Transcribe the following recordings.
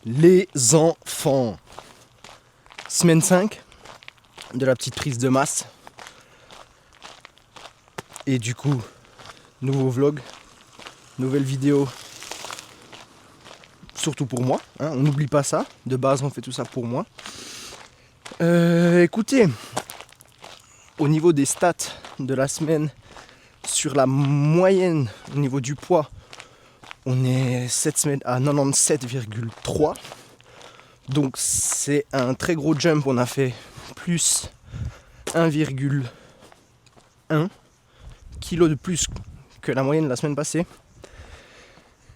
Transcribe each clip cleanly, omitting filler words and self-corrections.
Les enfants. Semaine 5 de la petite prise de masse. Et du coup, nouveau vlog, nouvelle vidéo. Surtout pour moi, hein, on n'oublie pas ça. De base, on fait tout ça pour moi. Écoutez, au niveau des stats de la semaine, sur la moyenne, au niveau du poids, on est cette semaine à 97,3. Donc c'est un très gros jump, on a fait plus 1,1 kg de plus que la moyenne de la semaine passée.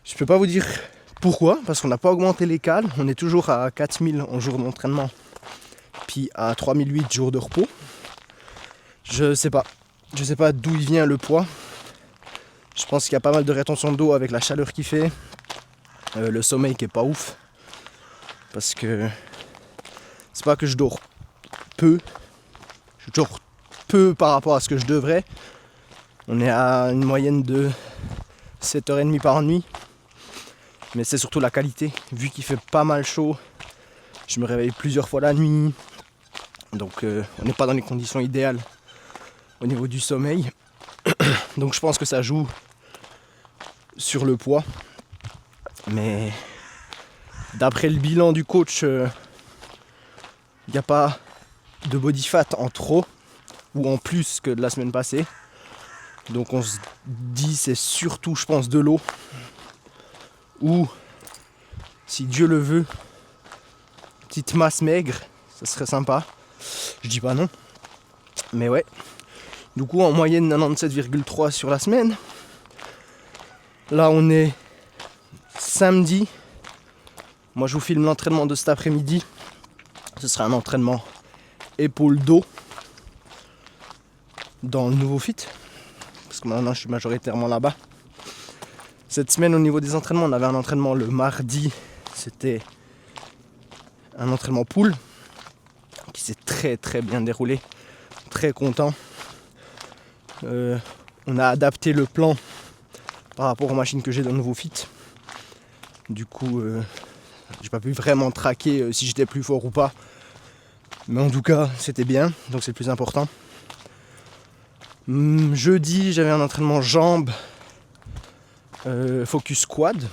Je peux pas vous dire pourquoi, parce qu'on n'a pas augmenté les cales, on est toujours à 4000 en jour d'entraînement, puis à 3008 jours de repos. Je sais pas d'où il vient le poids. Je pense qu'il y a pas mal de rétention d'eau avec la chaleur qu'il fait, le sommeil qui est pas ouf, parce que c'est pas que je dors peu, je dors peu par rapport à ce que je devrais. On est à une moyenne de 7h30 par nuit, mais c'est surtout la qualité, vu qu'il fait pas mal chaud, je me réveille plusieurs fois la nuit, donc on n'est pas dans les conditions idéales au niveau du sommeil. Donc je pense que ça joue sur le poids. Mais d'après le bilan du coach, il n'y a pas de body fat en trop ou en plus que de la semaine passée. Donc on se dit c'est surtout, je pense, de l'eau. Ou si Dieu le veut, petite masse maigre, ça serait sympa. Je dis pas non. Mais ouais. Du coup, en moyenne 97,3 sur la semaine. Là, on est samedi. Moi, je vous filme l'entraînement de cet après-midi. Ce sera un entraînement épaule-dos dans le nouveau fit. Parce que maintenant, je suis majoritairement là-bas. Cette semaine, au niveau des entraînements, on avait un entraînement le mardi. C'était un entraînement pool qui s'est très très bien déroulé. Très content. On a adapté le plan par rapport aux machines que j'ai dans le nouveau fit. Du coup, j'ai pas pu vraiment traquer si j'étais plus fort ou pas. Mais en tout cas, c'était bien, donc c'est le plus important. Jeudi, j'avais un entraînement jambes, focus quad.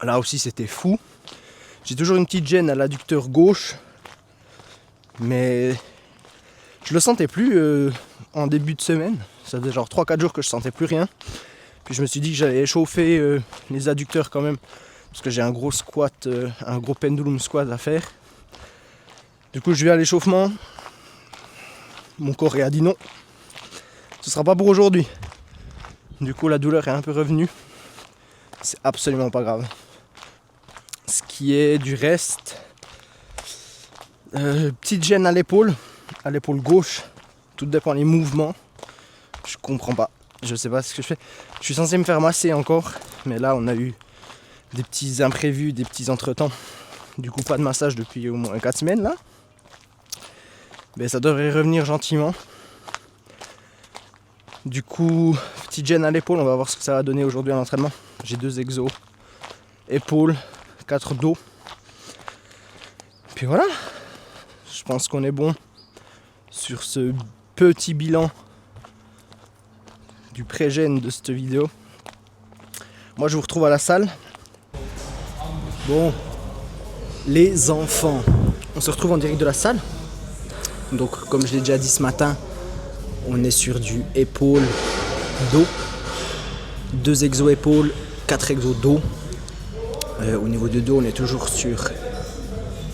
Là aussi, c'était fou. J'ai toujours une petite gêne à l'adducteur gauche, mais je le sentais plus en début de semaine. Ça faisait genre 3-4 jours que je sentais plus rien. Puis je me suis dit que j'allais échauffer les adducteurs quand même, parce que j'ai un gros squat, un gros pendulum squat à faire. Du coup je vais à l'échauffement. Mon corps a dit non, ce sera pas pour aujourd'hui. Du coup la douleur est un peu revenue. C'est absolument pas grave. Ce qui est du reste, petite gêne à l'épaule gauche. Tout dépend des mouvements. Je comprends pas. Je sais pas ce que je fais. Je suis censé me faire masser encore, mais là on a eu des petits imprévus, des petits entretemps. Du coup pas de massage depuis au moins 4 semaines là. Mais ça devrait revenir gentiment. Du coup, petite gêne à l'épaule, on va voir ce que ça va donner aujourd'hui à l'entraînement. J'ai 2 exos, épaule, 4 dos. Puis voilà. Je pense qu'on est bon sur ce petit bilan du pré-gène de cette vidéo. Moi je vous retrouve à la salle. Bon, les enfants, on se retrouve en direct de la salle. Donc comme je l'ai déjà dit ce matin, on est sur du épaule dos, 2 exos épaules, 4 exos dos. Au niveau du dos, on est toujours sur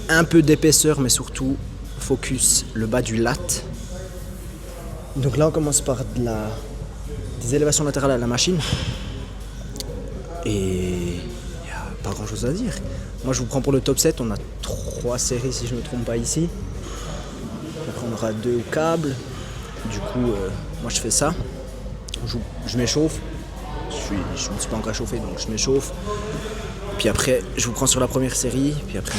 un peu d'épaisseur, mais surtout focus le bas du lat. Donc là on commence par des élévations latérales à la machine. Et il n'y a pas grand chose à dire. Moi je vous prends pour le top 7, on a 3 séries si je ne me trompe pas ici. Après on aura 2 câbles. Du coup moi je fais ça. Je m'échauffe. Je me suis pas encore échauffé donc je m'échauffe. Puis après je vous prends sur la première série. Puis après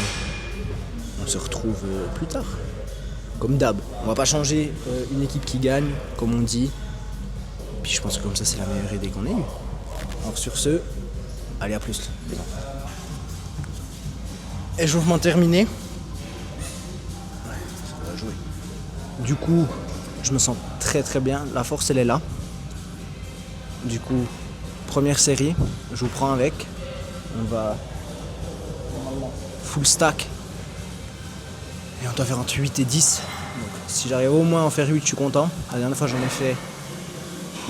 on se retrouve plus tard. Comme d'hab. On va pas changer une équipe qui gagne, comme on dit. Puis je pense que comme ça c'est la meilleure idée qu'on ait eue. Alors sur ce, allez à plus. Échauffement terminé. Ouais, ça va jouer. Du coup, je me sens très très bien. La force, elle est là. Du coup, première série, je vous prends avec. On va normalement full stack. Et on doit faire entre 8 et 10. Donc, si j'arrive au moins à en faire 8, je suis content. La dernière fois, j'en ai fait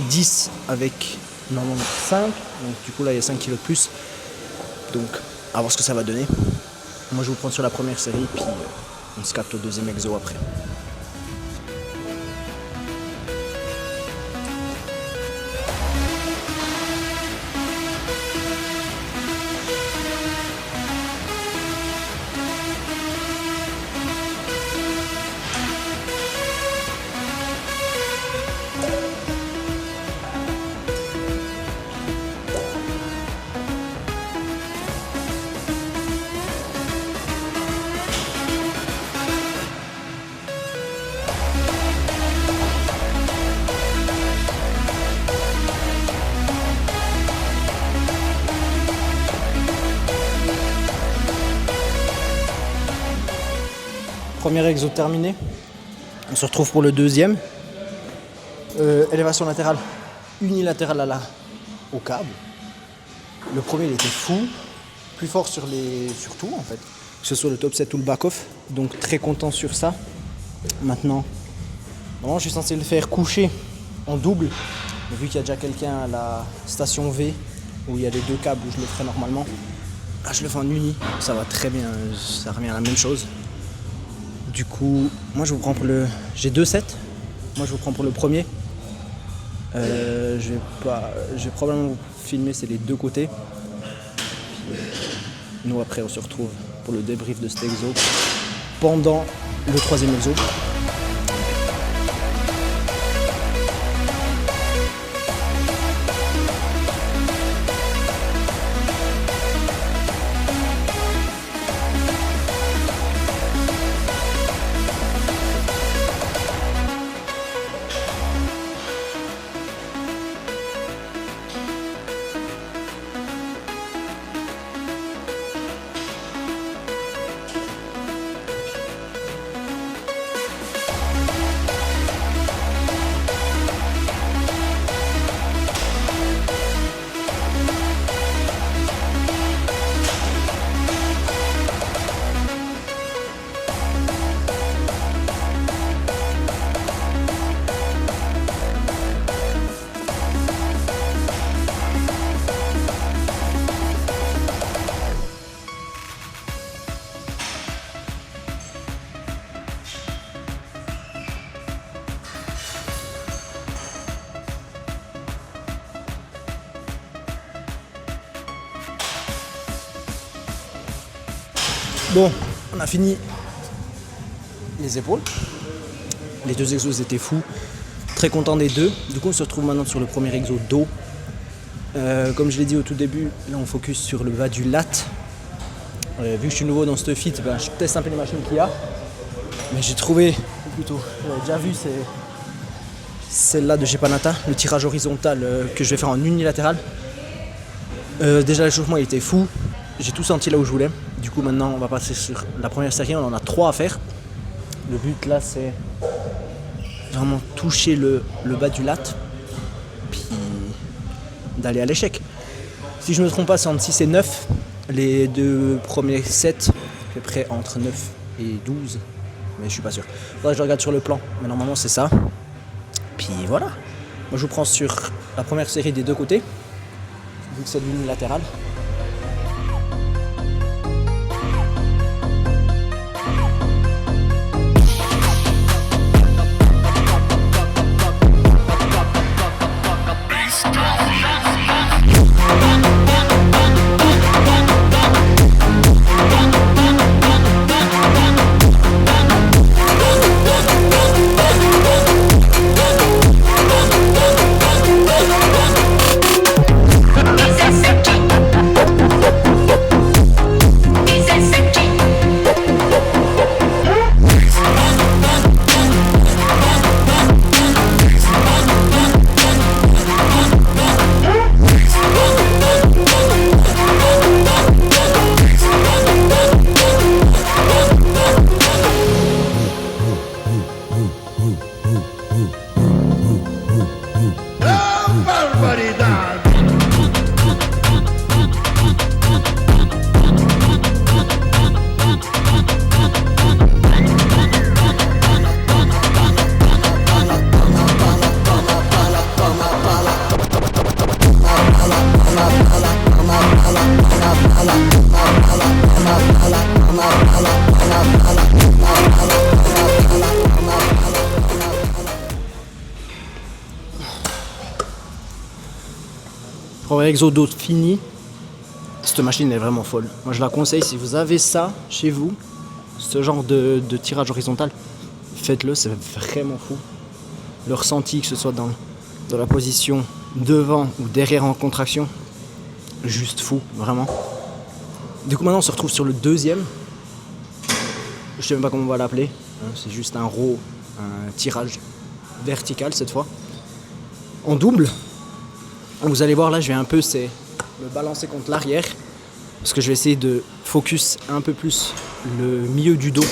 10 avec normalement 5. Donc du coup, là, il y a 5 kilos de plus. Donc, à voir ce que ça va donner. Moi, je vous prends sur la première série, puis on se capte au deuxième exo après. Premier exo terminé. On se retrouve pour le deuxième. Élévation latérale unilatérale au câble. Le premier, il était fou. Plus fort sur tout en fait. Que ce soit le top set ou le back off. Donc très content sur ça. Maintenant, je suis censé le faire coucher en double. Mais vu qu'il y a déjà quelqu'un à la station V où il y a les deux câbles où je le ferai normalement. Là, je le fais en uni. Ça va très bien. Ça revient à la même chose. Du coup, moi je vous prends pour le... J'ai 2 sets. Moi je vous prends pour le premier. Je vais probablement vous filmer, c'est les deux côtés. Nous après on se retrouve pour le débrief de cet exo pendant le troisième exo. Bon, on a fini les épaules. Les deux exos étaient fous. Très content des deux. Du coup, on se retrouve maintenant sur le premier exo dos. Comme je l'ai dit au tout début, là on focus sur le bas du lat. Vu que je suis nouveau dans ce fit, je teste un peu les machines qu'il y a. Mais j'ai trouvé, ou plutôt, j'avais déjà vu, c'est celle-là de chez Panata, le tirage horizontal que je vais faire en unilatéral. Déjà l'échauffement il était fou. J'ai tout senti là où je voulais. Du coup maintenant on va passer sur la première série, on en a 3 à faire. Le but là c'est vraiment toucher le bas du lat, puis d'aller à l'échec. Si je ne me trompe pas c'est entre 6 et 9. Les deux premiers sets, à peu près entre 9 et 12. Mais je suis pas sûr. Faudrait que je regarde sur le plan. Mais normalement c'est ça. Puis voilà. Moi je vous prends sur la première série des deux côtés. Vu que c'est de l'unilatéral. Premier exo dos fini. Cette machine est vraiment folle. Moi je la conseille si vous avez ça chez vous, ce genre de tirage horizontal, faites-le, c'est vraiment fou. Le ressenti, que ce soit dans la position devant ou derrière en contraction, juste fou, vraiment. Du coup maintenant on se retrouve sur le deuxième. Je sais même pas comment on va l'appeler. C'est juste un row, un tirage vertical cette fois. En double. Vous allez voir là, je vais un peu me balancer contre l'arrière. Parce que je vais essayer de focus un peu plus le milieu du dos.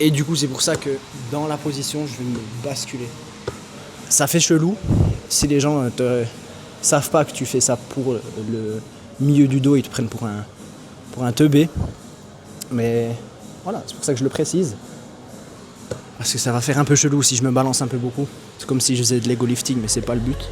Et du coup c'est pour ça que dans la position je vais me basculer. Ça fait chelou si les gens ne savent pas que tu fais ça pour le milieu du dos, ils te prennent pour un teubé. Mais voilà, c'est pour ça que je le précise. Parce que ça va faire un peu chelou si je me balance un peu beaucoup. C'est comme si je faisais de l'ego lifting, mais c'est pas le but.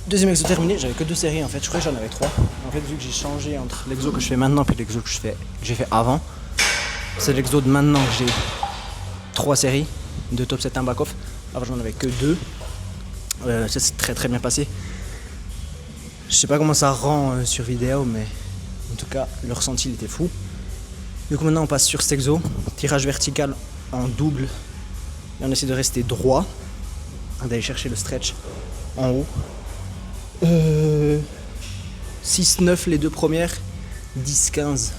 Deuxième exo terminé, j'avais que 2 séries en fait, je crois que j'en avais 3. En fait vu que j'ai changé entre l'exo que je fais maintenant et l'exo que j'ai fait avant, c'est l'exo de maintenant que j'ai 3 séries, 2 top 7, 1 back off. Avant j'en avais que 2. Ça s'est très très bien passé. Je sais pas comment ça rend sur vidéo, mais en tout cas le ressenti il était fou. Du coup maintenant on passe sur cet exo, tirage vertical en double. Et on essaie de rester droit, d'aller chercher le stretch en haut. 6-9 les 2 premières, 10-15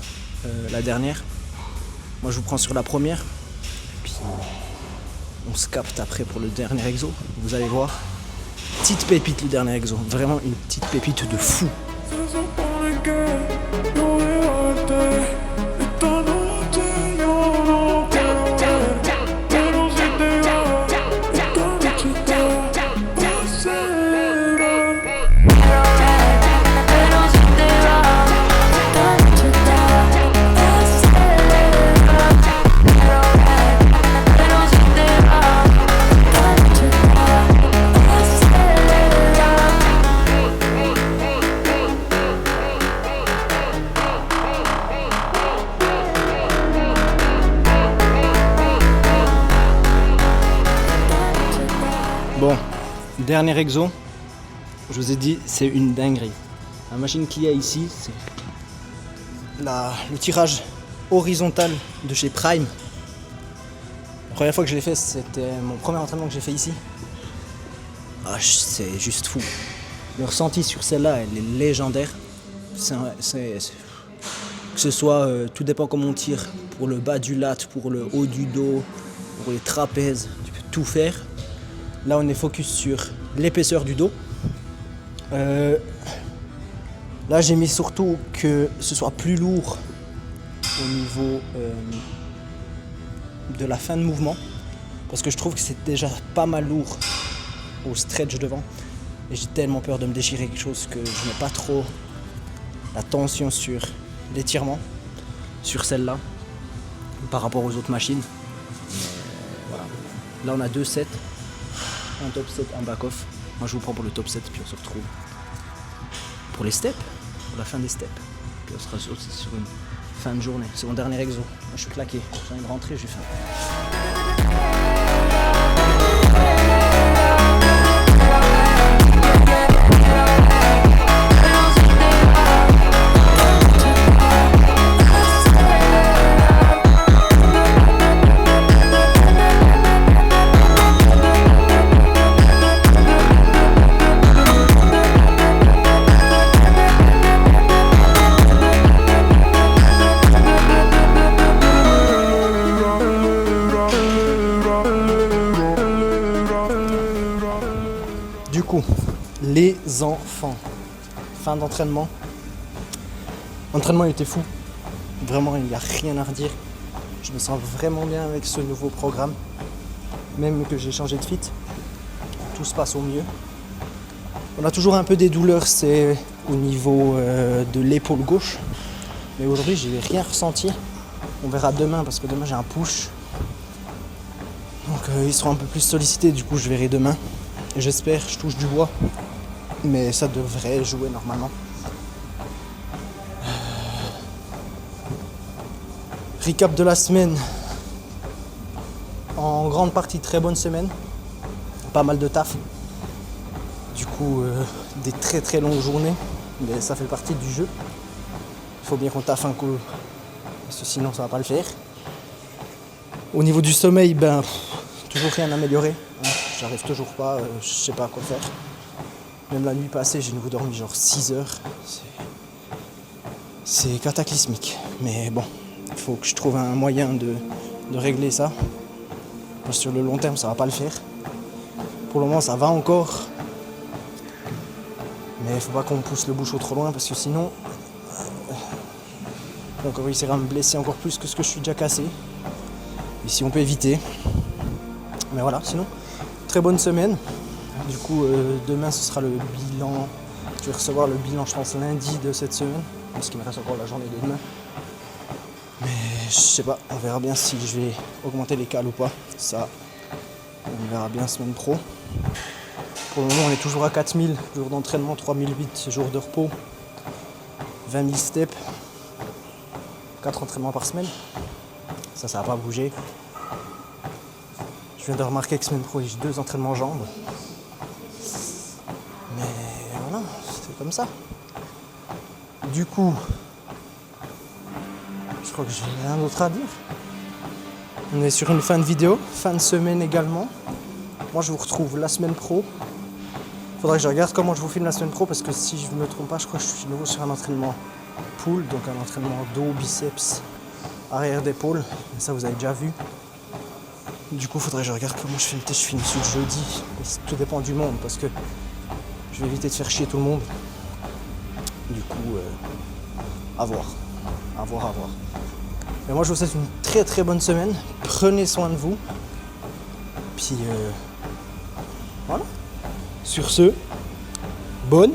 la dernière. Moi je vous prends sur la première, puis on se capte après pour le dernier exo. Vous allez voir, petite pépite le dernier exo, vraiment une petite pépite de fou. Bon, dernier exo, je vous ai dit, c'est une dinguerie. La machine qu'il y a ici, c'est le tirage horizontal de chez Prime. La première fois que je l'ai fait, c'était mon premier entraînement que j'ai fait ici. Ah, c'est juste fou. Le ressenti sur celle-là, elle est légendaire. Que ce soit, tout dépend comment on tire, pour le bas du lat, pour le haut du dos, pour les trapèzes, tu peux tout faire. Là, on est focus sur l'épaisseur du dos. Là, j'ai mis surtout que ce soit plus lourd au niveau de la fin de mouvement. Parce que je trouve que c'est déjà pas mal lourd au stretch devant. Et j'ai tellement peur de me déchirer quelque chose que je mets pas trop la tension sur l'étirement, sur celle-là, par rapport aux autres machines. Voilà. Là, on a 2 sets. Un top 7, un back off. Moi je vous prends pour le top 7 puis on se retrouve pour les steps, pour la fin des steps. Puis on sera sur une fin de journée. C'est mon dernier exo. Moi je suis claqué. J'ai envie de rentrer, j'ai faim. enfants. Fin d'entraînement. L'entraînement était fou. Vraiment, il n'y a rien à redire. Je me sens vraiment bien avec ce nouveau programme. Même que j'ai changé de fit, tout se passe au mieux. On a toujours un peu des douleurs, c'est au niveau de l'épaule gauche. Mais aujourd'hui, je n'ai rien ressenti. On verra demain parce que demain j'ai un push. Donc ils seront un peu plus sollicités, du coup je verrai demain. J'espère, je touche du bois. Mais ça devrait jouer normalement. Recap de la semaine. En grande partie très bonne semaine. Pas mal de taf. Du coup des très très longues journées. Mais ça fait partie du jeu. Il faut bien qu'on taffe un coup. Parce que sinon ça va pas le faire. Au niveau du sommeil, toujours rien amélioré. J'arrive toujours pas, je sais pas quoi faire. Même la nuit passée, j'ai dormi genre 6 heures. C'est cataclysmique. Mais bon, il faut que je trouve un moyen de régler ça. Parce que sur le long terme, ça va pas le faire. Pour le moment, ça va encore. Mais il faut pas qu'on pousse le bouchon trop loin parce que sinon, on va réussir à me blesser encore plus que ce que je suis déjà cassé. Et si on peut éviter. Mais voilà, sinon, très bonne semaine. Du coup, demain, ce sera le bilan. Je vais recevoir le bilan, je pense, lundi de cette semaine. Parce qu'il me reste encore la journée de demain. Mais je sais pas, on verra bien si je vais augmenter les cales ou pas. Ça, on verra bien semaine pro. Pour le moment, on est toujours à 4000 jours d'entraînement, 3008 jours de repos, 20 000 steps, 4 entraînements par semaine. Ça va pas bouger. Je viens de remarquer que semaine pro, j'ai 2 entraînements jambes. Mais voilà, c'est comme ça. Du coup, je crois que j'ai rien d'autre à dire. On est sur une fin de vidéo, fin de semaine également. Moi, je vous retrouve la semaine pro. Faudra que je regarde comment je vous filme la semaine pro parce que si je ne me trompe pas, je crois que je suis nouveau sur un entraînement pull, donc un entraînement dos, biceps, arrière d'épaule. Ça, vous avez déjà vu. Du coup, faudrait que je regarde comment je filme. Peut-être je filme sur le jeudi. Tout dépend du monde parce que je vais éviter de faire chier tout le monde. Du coup, à voir. Mais moi, je vous souhaite une très très bonne semaine. Prenez soin de vous. Puis voilà. Sur ce, bonne